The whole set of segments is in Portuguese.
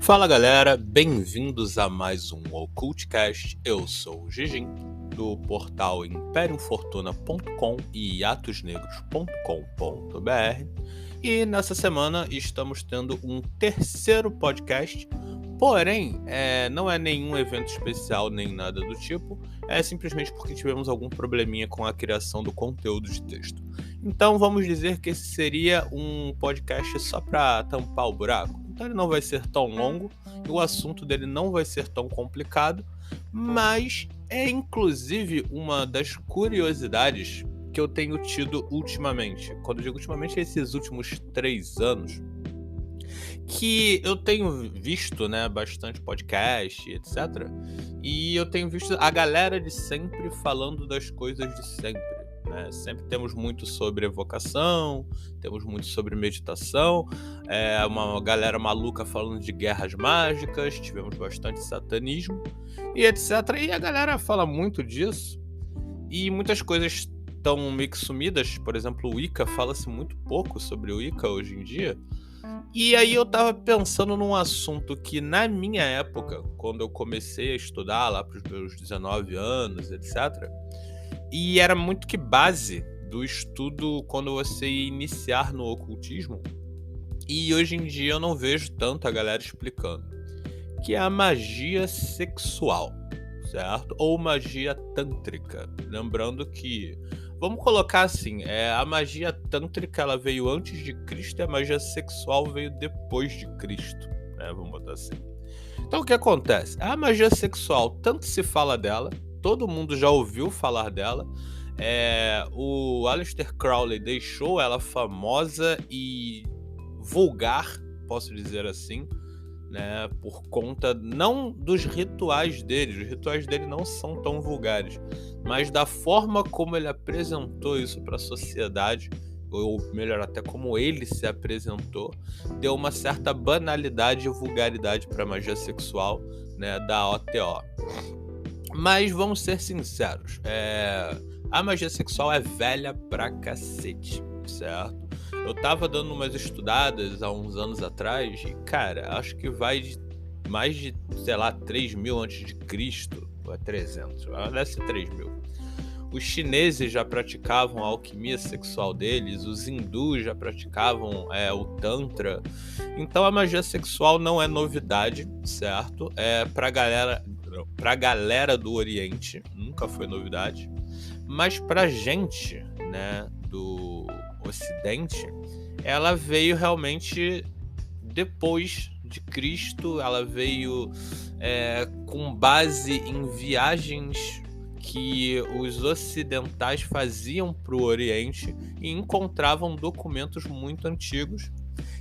Fala galera, bem-vindos a mais um Occultcast. Eu sou o Gigim, do portal imperiumfortuna.com e hiatosnegros.com.br, e nessa semana estamos tendo um terceiro podcast, porém não é nenhum evento especial nem nada do tipo, é simplesmente porque tivemos algum probleminha com a criação do conteúdo de texto. Então vamos dizer que esse seria um podcast só para tampar o buraco. Então ele não vai ser tão longo e o assunto dele não vai ser tão complicado, mas é inclusive uma das curiosidades que eu tenho tido ultimamente. Quando eu digo ultimamente, é esses últimos 3 anos, que eu tenho visto, bastante podcast, etc. E eu tenho visto a galera de sempre falando das coisas de sempre. Sempre temos muito sobre evocação, temos muito sobre meditação, uma galera maluca falando de guerras mágicas, tivemos bastante satanismo e etc. E a galera fala muito disso e muitas coisas estão meio que sumidas. Por exemplo, o Wicca, fala-se muito pouco sobre o Wicca hoje em dia. E aí eu tava pensando num assunto que na minha época, quando eu comecei a estudar lá pros meus 19 anos, etc., e era muito que base do estudo quando você ia iniciar no ocultismo, e hoje em dia eu não vejo tanto a galera explicando, que é a magia sexual, certo? Ou magia tântrica. Lembrando que, vamos colocar assim, a magia tântrica ela veio antes de Cristo e a magia sexual veio depois de Cristo, vamos botar assim. Então o que acontece? A magia sexual, tanto se fala dela, todo mundo já ouviu falar dela. O Aleister Crowley deixou ela famosa e vulgar, posso dizer assim, por conta não dos rituais dele. Os rituais dele não são tão vulgares, mas da forma como ele apresentou isso para a sociedade, ou melhor, até como ele se apresentou, deu uma certa banalidade e vulgaridade para a magia sexual, da OTO. Mas vamos ser sinceros, a magia sexual é velha pra cacete, certo? Eu tava dando umas estudadas há uns anos atrás e, cara, acho que vai de mais de, 3.000 antes de Cristo, ou 300, deve ser 3.000. Os chineses já praticavam a alquimia sexual deles, os hindus já praticavam o tantra. Então a magia sexual não é novidade, certo? Pra galera do Oriente, nunca foi novidade. Mas pra gente, do Ocidente, ela veio realmente depois de Cristo. Ela veio com base em viagens que os ocidentais faziam para o Oriente e encontravam documentos muito antigos.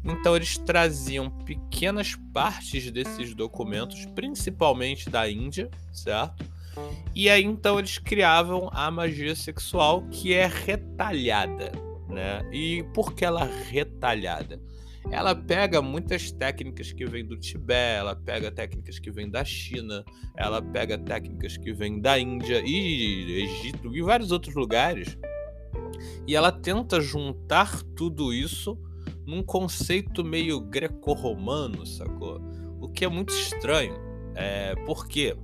Então eles traziam pequenas partes desses documentos, principalmente da Índia, certo? E aí então eles criavam a magia sexual, que é retalhada, E por que ela é retalhada? Ela pega muitas técnicas que vêm do Tibete, ela pega técnicas que vêm da China, ela pega técnicas que vêm da Índia e Egito e vários outros lugares, e ela tenta juntar tudo isso num conceito meio greco-romano, sacou? O que é muito estranho. Por quê?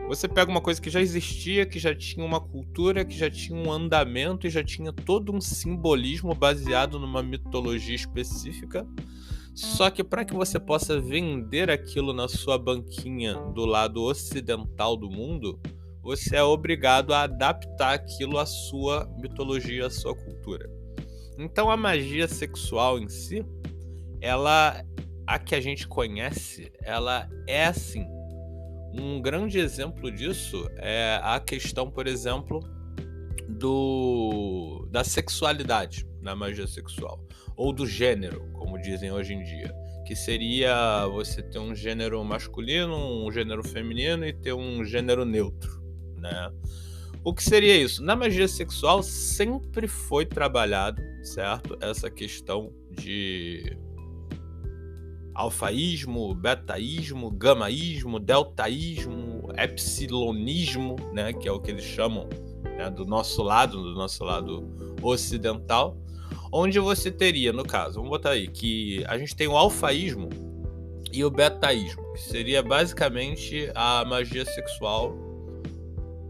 Você pega uma coisa que já existia, que já tinha uma cultura, que já tinha um andamento e já tinha todo um simbolismo baseado numa mitologia específica, só que para que você possa vender aquilo na sua banquinha do lado ocidental do mundo, você é obrigado a adaptar aquilo à sua mitologia, à sua cultura. Então a magia sexual em si, a que a gente conhece, ela é assim. Um grande exemplo disso é a questão, por exemplo, da sexualidade na magia sexual, ou do gênero, como dizem hoje em dia, que seria você ter um gênero masculino, um gênero feminino e ter um gênero neutro, O que seria isso? Na magia sexual sempre foi trabalhado, certo? Essa questão de alfaísmo, betaísmo, gamaísmo, deltaísmo, epsilonismo, que é o que eles chamam, do nosso lado ocidental, onde você teria, no caso, vamos botar aí, que a gente tem o alfaísmo E o betaísmo, que seria basicamente a magia sexual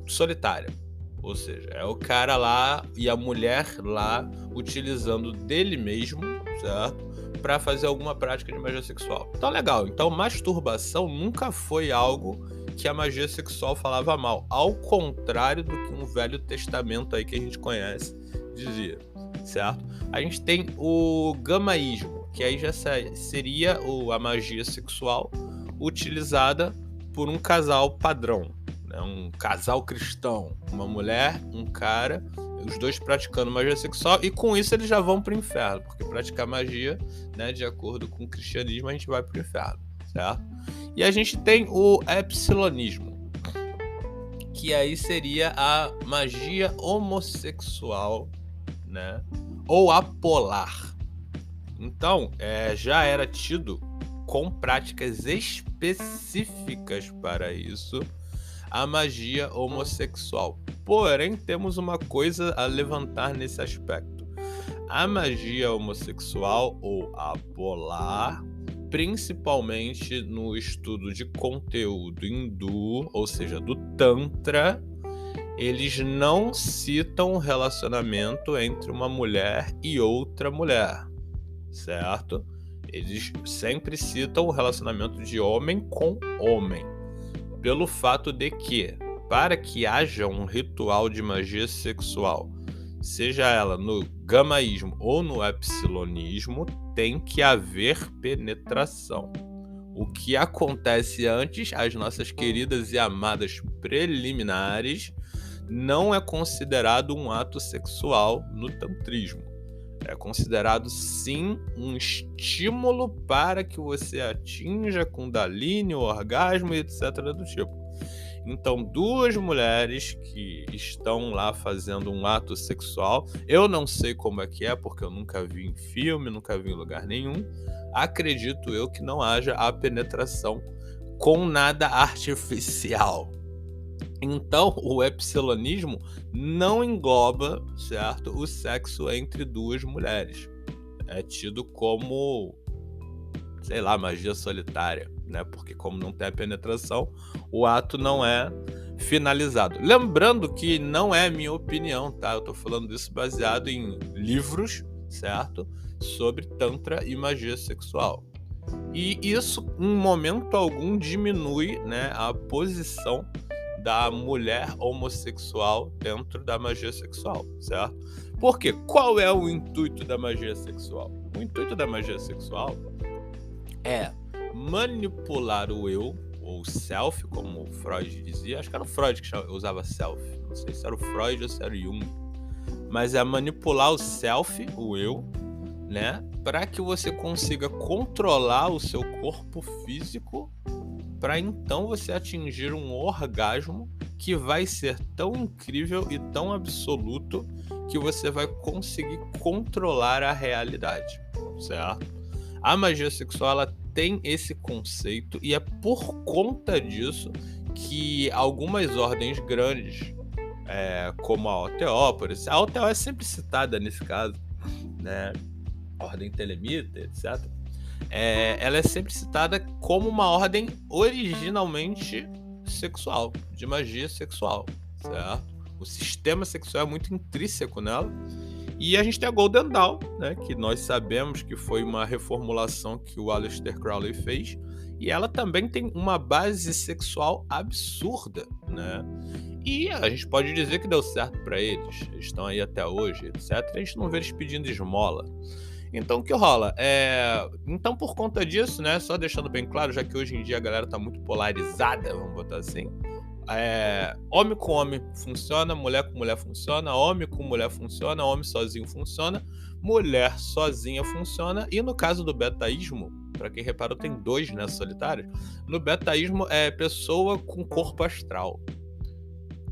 solitária. Ou seja, é o cara lá e a mulher lá utilizando dele mesmo, certo? Para fazer alguma prática de magia sexual. Então, legal. Então, masturbação nunca foi algo que a magia sexual falava mal. Ao contrário do que um Velho Testamento aí que a gente conhece dizia, certo? A gente tem o gamaísmo, que aí já seria a magia sexual utilizada por um casal padrão, né? Um casal cristão, uma mulher, um cara, os dois praticando magia sexual, e com isso eles já vão para o inferno, porque praticar magia, né, de acordo com o cristianismo, a gente vai para o inferno, certo? E a gente tem o epsilonismo, que aí seria a magia homossexual, né, ou apolar. Então, já era tido com práticas específicas para isso a magia homossexual. Porém, temos uma coisa a levantar nesse aspecto. A magia homossexual ou apolar, principalmente no estudo de conteúdo hindu, ou seja, do Tantra, eles não citam o relacionamento entre uma mulher e outra mulher, certo? Eles sempre citam o relacionamento de homem com homem, pelo fato de que, para que haja um ritual de magia sexual, seja ela no gamaísmo ou no epsilonismo, tem que haver penetração. O que acontece antes, as nossas queridas e amadas preliminares, não é considerado um ato sexual no tantrismo. É considerado, sim, um estímulo para que você atinja Kundalini, o orgasmo e etc. do tipo. Então, duas mulheres que estão lá fazendo um ato sexual, eu não sei como é que é, porque eu nunca vi em filme, nunca vi em lugar nenhum, acredito eu que não haja a penetração com nada artificial. Então, o epsilonismo não engloba, certo, o sexo entre duas mulheres. É tido como, sei lá, magia solitária, né? Porque como não tem a penetração, o ato não é finalizado. Lembrando que não é minha opinião, tá? Eu tô falando isso baseado em livros, certo? Sobre Tantra e magia sexual. E isso, em momento algum, diminui, né, a posição da mulher homossexual dentro da magia sexual, certo? Porque qual é o intuito da magia sexual? O intuito da magia sexual é manipular o eu, ou self, como o Freud dizia. Acho que era o Freud que usava self. Não sei se era o Freud ou se era o Jung. Mas é manipular o self, o eu, né? Para que você consiga controlar o seu corpo físico, para então você atingir um orgasmo que vai ser tão incrível e tão absoluto que você vai conseguir controlar a realidade, certo? A magia sexual, ela tem esse conceito, e é por conta disso que algumas ordens grandes, como a OTO, por exemplo, a OTO é sempre citada nesse caso, né? A ordem telemita, etc. Ela é sempre citada como uma ordem originalmente sexual, de magia sexual, certo? O sistema sexual é muito intrínseco nela. E a gente tem a Golden Dawn, né, que nós sabemos que foi uma reformulação que o Aleister Crowley fez, e ela também tem uma base sexual absurda, né? E a gente pode dizer que deu certo para eles, eles estão aí até hoje, etc. A gente não vê eles pedindo esmola. Então, o que rola? Então, por conta disso, né, só deixando bem claro, já que hoje em dia a galera tá muito polarizada, vamos botar assim, homem com homem funciona, mulher com mulher funciona, homem com mulher funciona, homem sozinho funciona, mulher sozinha funciona, e no caso do betaísmo, para quem reparou, tem dois, né, solitários. No betaísmo é pessoa com corpo astral.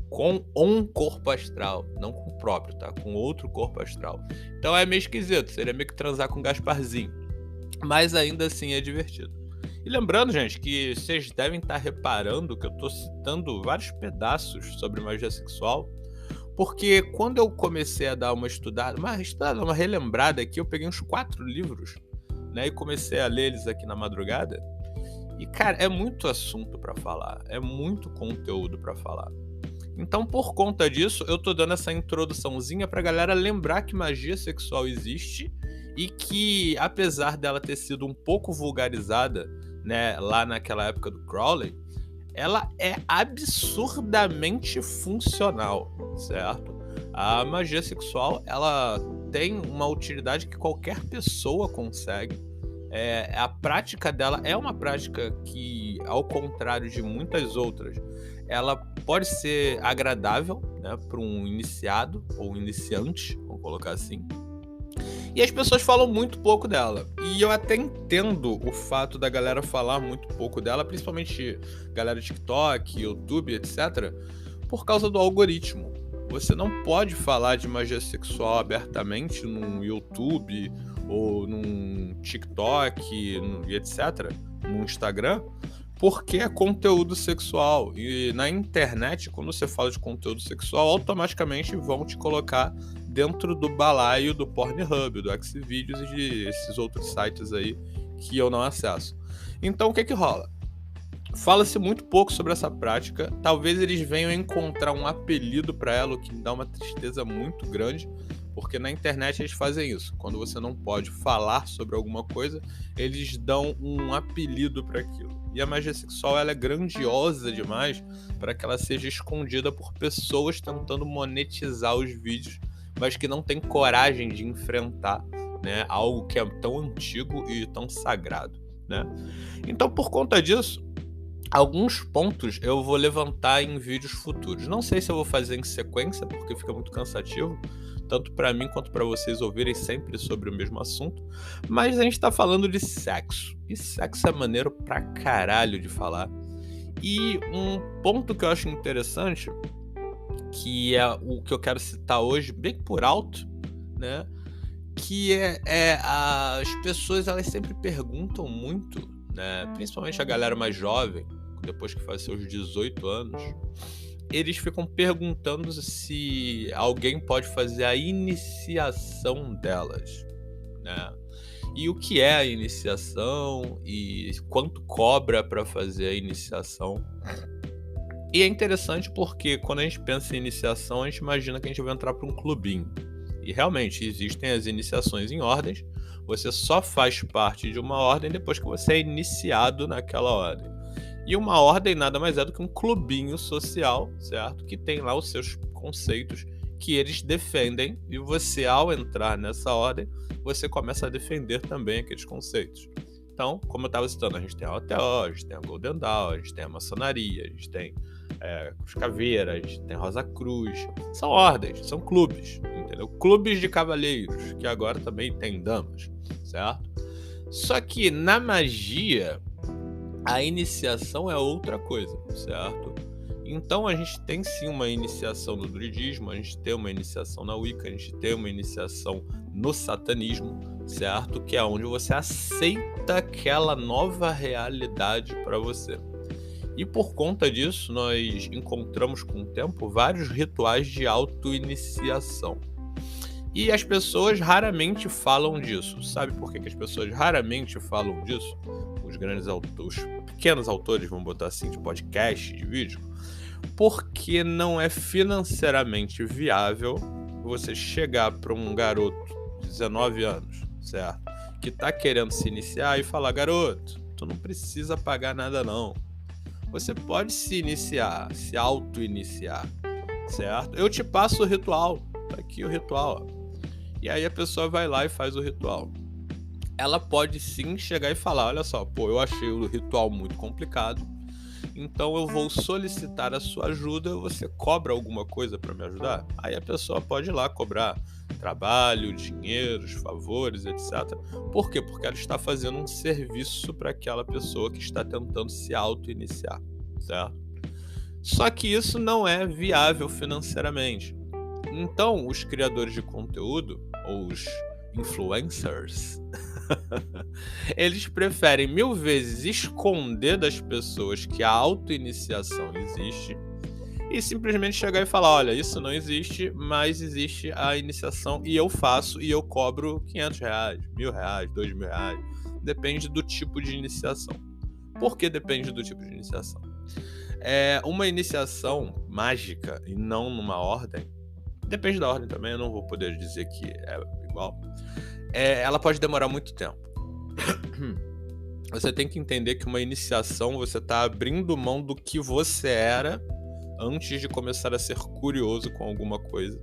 Com um corpo astral, não com o próprio, tá? Com outro corpo astral. Então é meio esquisito, seria meio que transar com Gasparzinho. Mas ainda assim é divertido. E lembrando, gente, que vocês devem estar reparando que eu tô citando vários pedaços sobre magia sexual, porque quando eu comecei a dar uma estudada, uma relembrada aqui, eu peguei uns 4 livros, né, e comecei a ler eles aqui na madrugada. E, cara, é muito assunto pra falar, é muito conteúdo pra falar. Então, por conta disso, eu tô dando essa introduçãozinha pra galera lembrar que magia sexual existe e que, apesar dela ter sido um pouco vulgarizada, né, lá naquela época do Crowley, ela é absurdamente funcional, certo? A magia sexual, ela tem uma utilidade que qualquer pessoa consegue. A prática dela é uma prática que, ao contrário de muitas outras, ela pode ser agradável, né, para um iniciado ou iniciante, vamos colocar assim. E as pessoas falam muito pouco dela. E eu até entendo o fato da galera falar muito pouco dela, principalmente galera de TikTok, YouTube, etc., por causa do algoritmo. Você não pode falar de magia sexual abertamente no YouTube ou num TikTok e etc., no Instagram, porque é conteúdo sexual. E na internet, quando você fala de conteúdo sexual, automaticamente vão te colocar dentro do balaio do Pornhub, do Xvideos e de esses outros sites aí que eu não acesso. Então o que que rola? Fala-se muito pouco sobre essa prática. Talvez eles venham encontrar um apelido para ela, o que me dá uma tristeza muito grande, porque na internet eles fazem isso. Quando você não pode falar sobre alguma coisa, eles dão um apelido para aquilo. E a magia sexual, ela é grandiosa demais para que ela seja escondida por pessoas tentando monetizar os vídeos, mas que não tem coragem de enfrentar, né, algo que é tão antigo e tão sagrado, né? Então, por conta disso, alguns pontos eu vou levantar em vídeos futuros. Não sei se eu vou fazer em sequência, porque fica muito cansativo, tanto para mim quanto para vocês ouvirem sempre sobre o mesmo assunto. Mas a gente tá falando de sexo. E sexo é maneiro pra caralho de falar. E um ponto que eu acho interessante, que é o que eu quero citar hoje, bem por alto, né? Que as pessoas, elas sempre perguntam muito, né? Principalmente a galera mais jovem, depois que faz seus 18 anos, eles ficam perguntando se alguém pode fazer a iniciação delas, né? E o que é a iniciação e quanto cobra para fazer a iniciação. E é interessante porque quando a gente pensa em iniciação, a gente imagina que a gente vai entrar para um clubinho. E realmente existem as iniciações em ordens. Você só faz parte de uma ordem depois que você é iniciado naquela ordem. E uma ordem nada mais é do que um clubinho social, certo? Que tem lá os seus conceitos que eles defendem. E você, ao entrar nessa ordem, você começa a defender também aqueles conceitos. Então, como eu estava citando, a gente tem a OTO, a gente tem a Golden Dawn, a gente tem a maçonaria, a gente tem Cruz Caveira, a gente tem Rosa Cruz. São ordens, são clubes, entendeu? Clubes de cavalheiros, que agora também tem damas, certo? Só que na magia, a iniciação é outra coisa, certo? Então a gente tem sim uma iniciação no druidismo, a gente tem uma iniciação na Wicca, a gente tem uma iniciação no satanismo, certo? Que é onde você aceita aquela nova realidade para você. E por conta disso, nós encontramos com o tempo vários rituais de auto-iniciação. E as pessoas raramente falam disso. Sabe por que as pessoas raramente falam disso? Os grandes autores, os pequenos autores, vamos botar assim, de podcast, de vídeo. Porque não é financeiramente viável você chegar para um garoto de 19 anos, certo? Que tá querendo se iniciar e falar: garoto, tu não precisa pagar nada não. Você pode se iniciar, se auto-iniciar, certo? Eu te passo o ritual, tá aqui o ritual, ó. E aí a pessoa vai lá e faz o ritual. Ela pode sim chegar e falar: olha só, pô, eu achei o ritual muito complicado, então eu vou solicitar a sua ajuda, você cobra alguma coisa para me ajudar? Aí a pessoa pode ir lá cobrar trabalho, dinheiro, favores, etc. Por quê? Porque ela está fazendo um serviço para aquela pessoa que está tentando se auto-iniciar, certo? Só que isso não é viável financeiramente. Então, os criadores de conteúdo, ou os influencers, eles preferem 1000 vezes esconder das pessoas que a auto-iniciação existe e simplesmente chegar e falar: olha, isso não existe, mas existe a iniciação e eu faço e eu cobro R$500, R$1.000, R$2.000, depende do tipo de iniciação. Porque depende do tipo de iniciação. Uma iniciação mágica e não numa ordem, depende da ordem também, eu não vou poder dizer que é igual. Ela pode demorar muito tempo. Você tem que entender que uma iniciação, você está abrindo mão do que você era antes de começar a ser curioso com alguma coisa.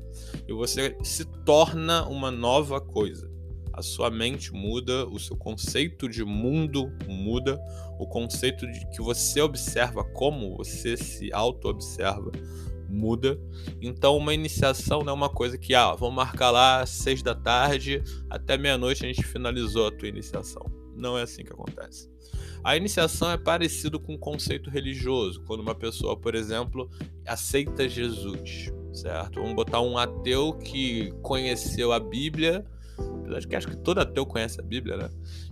E você se torna uma nova coisa. A sua mente muda, o seu conceito de mundo muda, o conceito de que você observa, como você se auto-observa, muda. Então uma iniciação não é uma coisa que, vamos marcar lá 6 da tarde, até meia-noite a gente finalizou a tua iniciação. Não é assim que acontece. A iniciação é parecido com o conceito religioso, quando uma pessoa, por exemplo, aceita Jesus, certo? Vamos botar um ateu que conheceu a Bíblia, apesar de que acho que todo ateu conhece a Bíblia, né?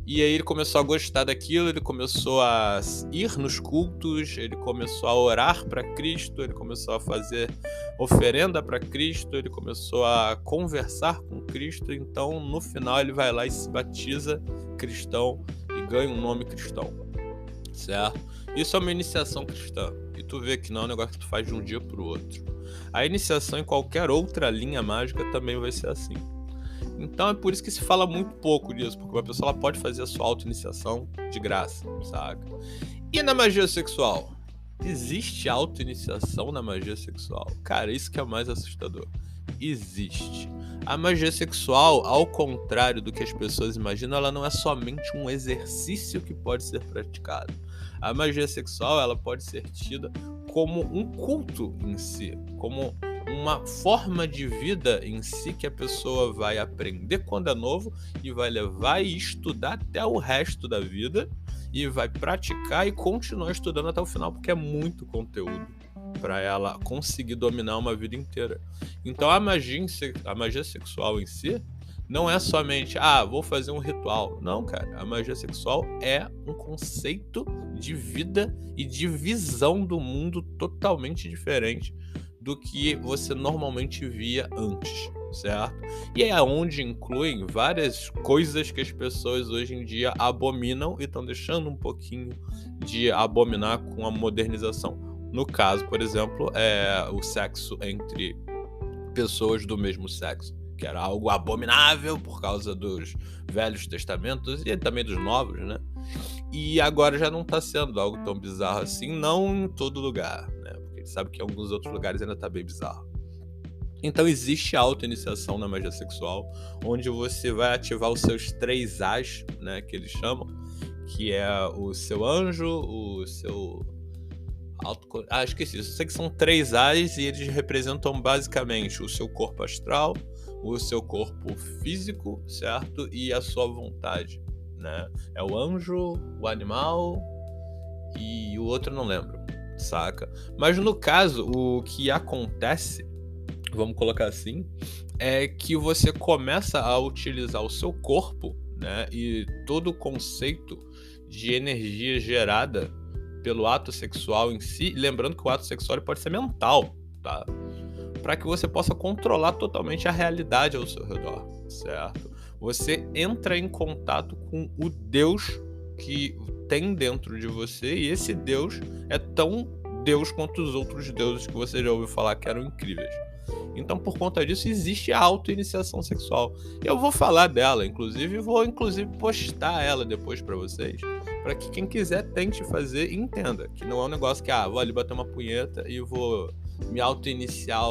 E aí ele começou a gostar daquilo, ele começou a ir nos cultos, ele começou a orar para Cristo, ele começou a fazer oferenda para Cristo, ele começou a conversar com Cristo, então no final ele vai lá e se batiza cristão e ganha um nome cristão, certo? Isso é uma iniciação cristã, e tu vê que não é um negócio que tu faz de um dia pro outro. A iniciação em qualquer outra linha mágica também vai ser assim. Então é por isso que se fala muito pouco disso, porque uma pessoa ela pode fazer a sua auto-iniciação de graça, saca? E na magia sexual? Existe auto-iniciação na magia sexual? Cara, isso que é o mais assustador. Existe. A magia sexual, ao contrário do que as pessoas imaginam, ela não é somente um exercício que pode ser praticado. A magia sexual, ela pode ser tida como um culto em si, como uma forma de vida em si que a pessoa vai aprender quando é novo e vai levar e estudar até o resto da vida e vai praticar e continuar estudando até o final, porque é muito conteúdo para ela conseguir dominar uma vida inteira. Então a magia sexual em si não é somente, vou fazer um ritual. Não, cara, a magia sexual é um conceito de vida e de visão do mundo totalmente diferente do que você normalmente via antes, certo? E é onde incluem várias coisas que as pessoas hoje em dia abominam e estão deixando um pouquinho de abominar com a modernização. No caso, por exemplo, o sexo entre pessoas do mesmo sexo, que era algo abominável por causa dos velhos testamentos e também dos novos, né? E agora já não está sendo algo tão bizarro assim, não em todo lugar, né? Porque a gente sabe que em alguns outros lugares ainda está bem bizarro. Então existe a auto-iniciação na magia sexual, onde você vai ativar os seus 3 As, né, que eles chamam, que é o seu anjo, o seu... esqueci. Eu sei que são 3 As e eles representam basicamente o seu corpo astral, o seu corpo físico, certo? E a sua vontade, né? É o anjo, o animal e o outro eu não lembro, saca? Mas no caso, o que acontece, vamos colocar assim, é que você começa a utilizar o seu corpo, né? E todo o conceito de energia gerada pelo ato sexual em si, lembrando que o ato sexual pode ser mental, tá? Para que você possa controlar totalmente a realidade ao seu redor, certo? Você entra em contato com o Deus que tem dentro de você, e esse Deus é tão Deus quanto os outros deuses que você já ouviu falar que eram incríveis. Então, por conta disso, existe a auto-iniciação sexual. Eu vou falar dela, vou postar ela depois para vocês, para que quem quiser tente fazer e entenda que não é um negócio que, vou ali bater uma punheta e vou me auto-iniciar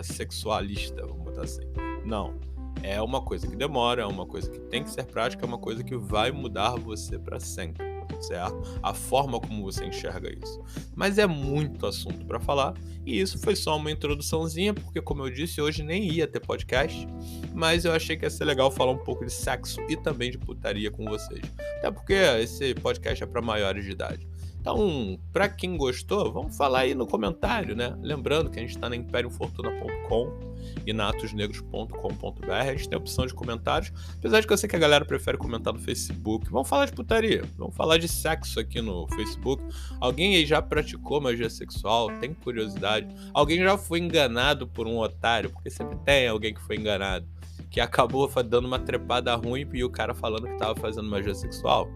sexualista, vamos botar assim. Não. É uma coisa que demora, é uma coisa que tem que ser prática, é uma coisa que vai mudar você para sempre, certo? A forma como você enxerga isso. Mas é muito assunto para falar, e isso foi só uma introduçãozinha, porque como eu disse, hoje nem ia ter podcast, mas eu achei que ia ser legal falar um pouco de sexo e também de putaria com vocês. Até porque esse podcast é para maiores de idade. Então, para quem gostou, vamos falar aí no comentário, né? Lembrando que a gente está na impériofortuna.com e na atosnegros.com.br. A gente tem a opção de comentários, apesar de que eu sei que a galera prefere comentar no Facebook. Vamos falar de putaria, vamos falar de sexo aqui no Facebook. Alguém aí já praticou magia sexual? Tem curiosidade? Alguém já foi enganado por um otário? Porque sempre tem alguém que foi enganado, que acabou dando uma trepada ruim e o cara falando que estava fazendo magia sexual.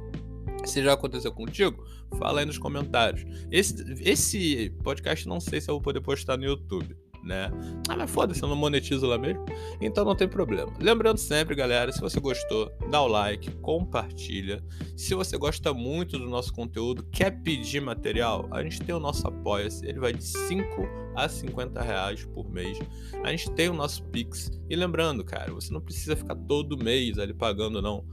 Se já aconteceu contigo, fala aí nos comentários. Esse podcast não sei se eu vou poder postar no YouTube, né? Mas foda-se, eu não monetizo lá mesmo. Então não tem problema. Lembrando sempre, galera, se você gostou, dá o like, compartilha. Se você gosta muito do nosso conteúdo, quer pedir material, a gente tem o nosso Apoia-se. Ele vai de 5 a 50 reais por mês. A gente tem o nosso Pix. E lembrando, cara, você não precisa ficar todo mês ali pagando, não.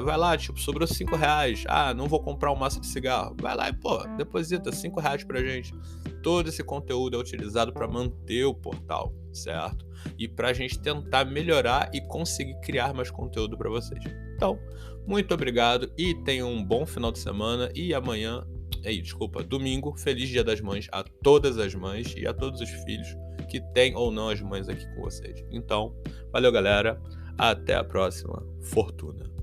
Vai lá, tipo, sobrou 5 reais. Não vou comprar um maço de cigarro. Vai lá e, deposita 5 reais pra gente. Todo esse conteúdo é utilizado para manter o portal, certo? E pra gente tentar melhorar e conseguir criar mais conteúdo para vocês. Então, muito obrigado e tenham um bom final de semana. E amanhã, domingo, feliz Dia das Mães a todas as mães e a todos os filhos que têm ou não as mães aqui com vocês. Então, valeu, galera. Até a próxima. Fortuna.